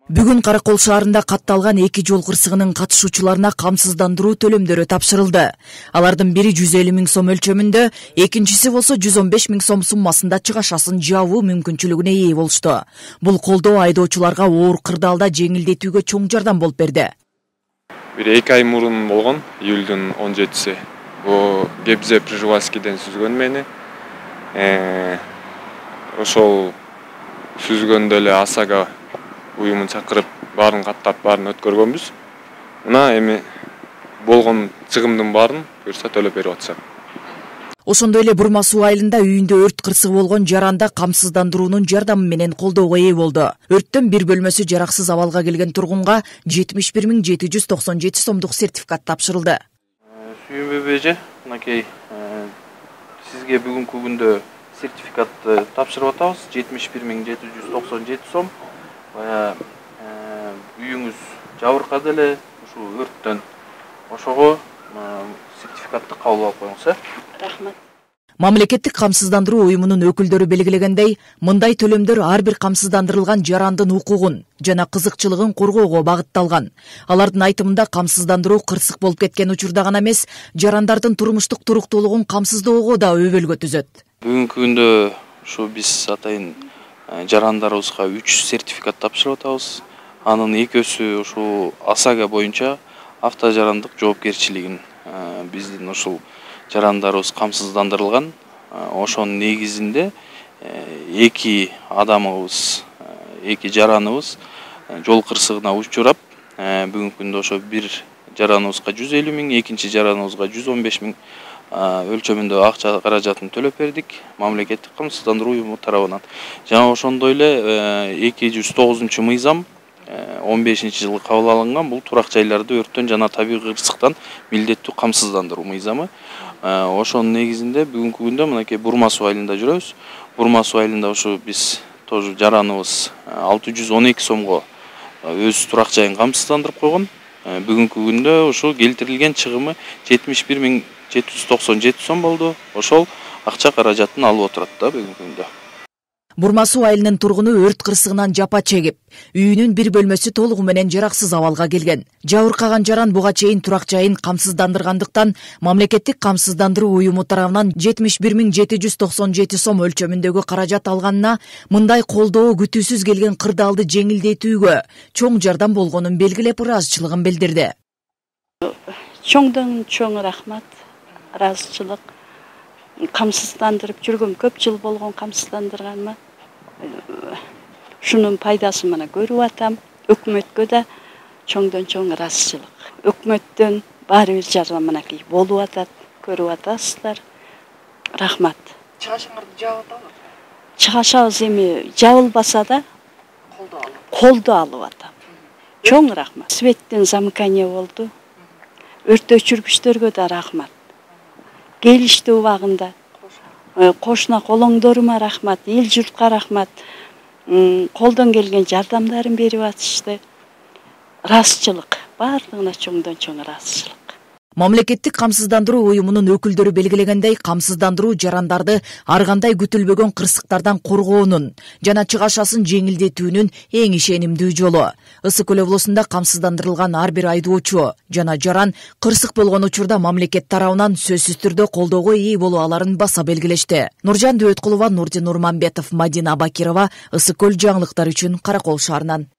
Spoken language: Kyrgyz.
Бүгүн Каракол шаарында катталган 2 жол кырсыгынын катышуучуларына камсыздандыруу төлөмдөрү тапшырылды. Алардын бири 150 000 сом өлчөмүндө, экинчиси болсо 115 000 сом суммасында чыгашасын жабуу мүмкүнчүлүгүнө ээ болушту. Бул колдоо айдоочуларга оор кырдаалда жеңилдетүүгө чоң жардам болуп берди. Бир 2 ай мурун болгон, июлдун 17-си. Бул Гебзе Прижевальскийден сүзгөн мени. Ошол сүзгөндө эле АСАга уюмун чакырып, баарын каттап, баарын өткөргөнбүз. Мына эми болгон чыгымдын баарын буюрса төлөп берип атышат. Ошондой эле Бурма суу айылында үйүндө өрт кырсыгы болгон жаранда камсыздандыруунун жардамы менен колдоого ээ болду. Өрттөн бир бөлмөсү жараксыз абалга келген тургунга 71 797 сомдук сертификат тапшырылды. Сүйүнбө беже, мынакей сизге бүгүнкү күндө сертификатты тапшырып атабыз. 71 797 сом. Үйүңүз жабыркады эле ушул өрттөн. Ошого сертификатты кабыл алып коюңуз. Рахмат. Мамлекеттик камсыздандыруу уюмунун өкүлдөрү белгилегендей, мындай төлөмдөр ар бир камсыздандырылган жарандын укугун жана кызыкчылыгын коргоого багытталган. Алардын айтымында камсыздандыруу кырсык болуп кеткен учурда гана эмес, жарандардын турмуштук туруктуулугун камсыздоого да өбөлгө түзөт. Бүгүнкү күндө ушу биз атайын жарандарыбызга 3 сертификат тапшырып атабыз. Анын экөөсү ушул АСАга боюнча автожарандык жоопкерчилигин биздин ушул жарандарыбыз камсыздандырылган. Ошонун негизинде 2 адамыбыз, 2 жараныбыз жол кырсыгына учурап, бүгүнкү күндө ошо бир жараныбызга 150 000, экинчи жараныбызга 115 000 өлчөмүндө акча каражатын төлөп бердик мамлекеттик камсыздандыруу уюму тарабынан. Жана ошондой эле 209 мыйзам 15-жылы кабыл алынган. Бул турак жайларды өрттөн жана табигый кырсыктан милдеттүү камсыздандыруу мыйзамы. Ошонун негизинде бүгүнкү күндө мынакей Бурма суу айылында жүрөбүз. Бурма суу айылында ушу биз тоже жараныбыз 612 сомго өз турак жайын камсыздандырып койгон. Бүгүнкү күндө ушу келтирилген чыгымы 71 797 сом болду. Ошол акча каражатын алып отурат да бүгүнкү күндө. Бурма суу айылынын тургуну өрт кырсыгынан жапа чегип, үйүнүн бир бөлмөсү толугу менен жараксыз абалга келген. Жабыркаган жаран буга чейин турак жайын камсыздандыргандыктан мамлекеттик камсыздандыруу уюму тарабынан 71 797 сом өлчөмүндөгү каражат алганына, мындай колдоо күтүүсүз келген кырдаалды жеңилдетүүгө чоң жардам болгонун белгилеп ыраазычылыгын билдирди. Чоңдон чоң рахмат, ыраазычылык. Камсыздандырып жүргөм, көп жыл болгон камсыздандырганма. Шунун пайдасын мына көрүп атам. Өкмөткө да чоңдон чоң ыраазычылык. Өкмөттөн баары бир жардам мынакей болуп атат, көрүп атасыздар. Рахмат. Чыгашыңарды жабып атабы? Чыгашабыз эми жабылбаса да колдоо алып атам. Чоң рахмат. Светтен замыкание болду. Өрт өчүргүчтөргө да рахмат. Келишти убагында. Кошуна колоңдорума рахмат, эл журтка рахмат. Колдон келген жардамдарын берип атышты. Ыраазычылык, баардыгына чоңдон чоң ыраазычылык. Мамлекеттик камсыздандыруу уюмунун өкүлдөрү белгилегендей, камсыздандыруу жарандарды ар кандай күтүлбөгөн кырсыктардан коргоонун жана чыгашасын жеңилдетүүнүн эң ишенимдүү жолу. Ысык Көл облусунда камсыздандырылган ар бир айдоочу жана жаран кырсык болгон учурда мамлекет тарабынан сөзсүз түрдө колдоого ээ боло аларын баса белгилешти. Нуржан Дөөткулова, Нурдин Нурманбетов, Мадина Бакирова, Ысык Көл жаңылыктары үчүн Каракол шаарынан.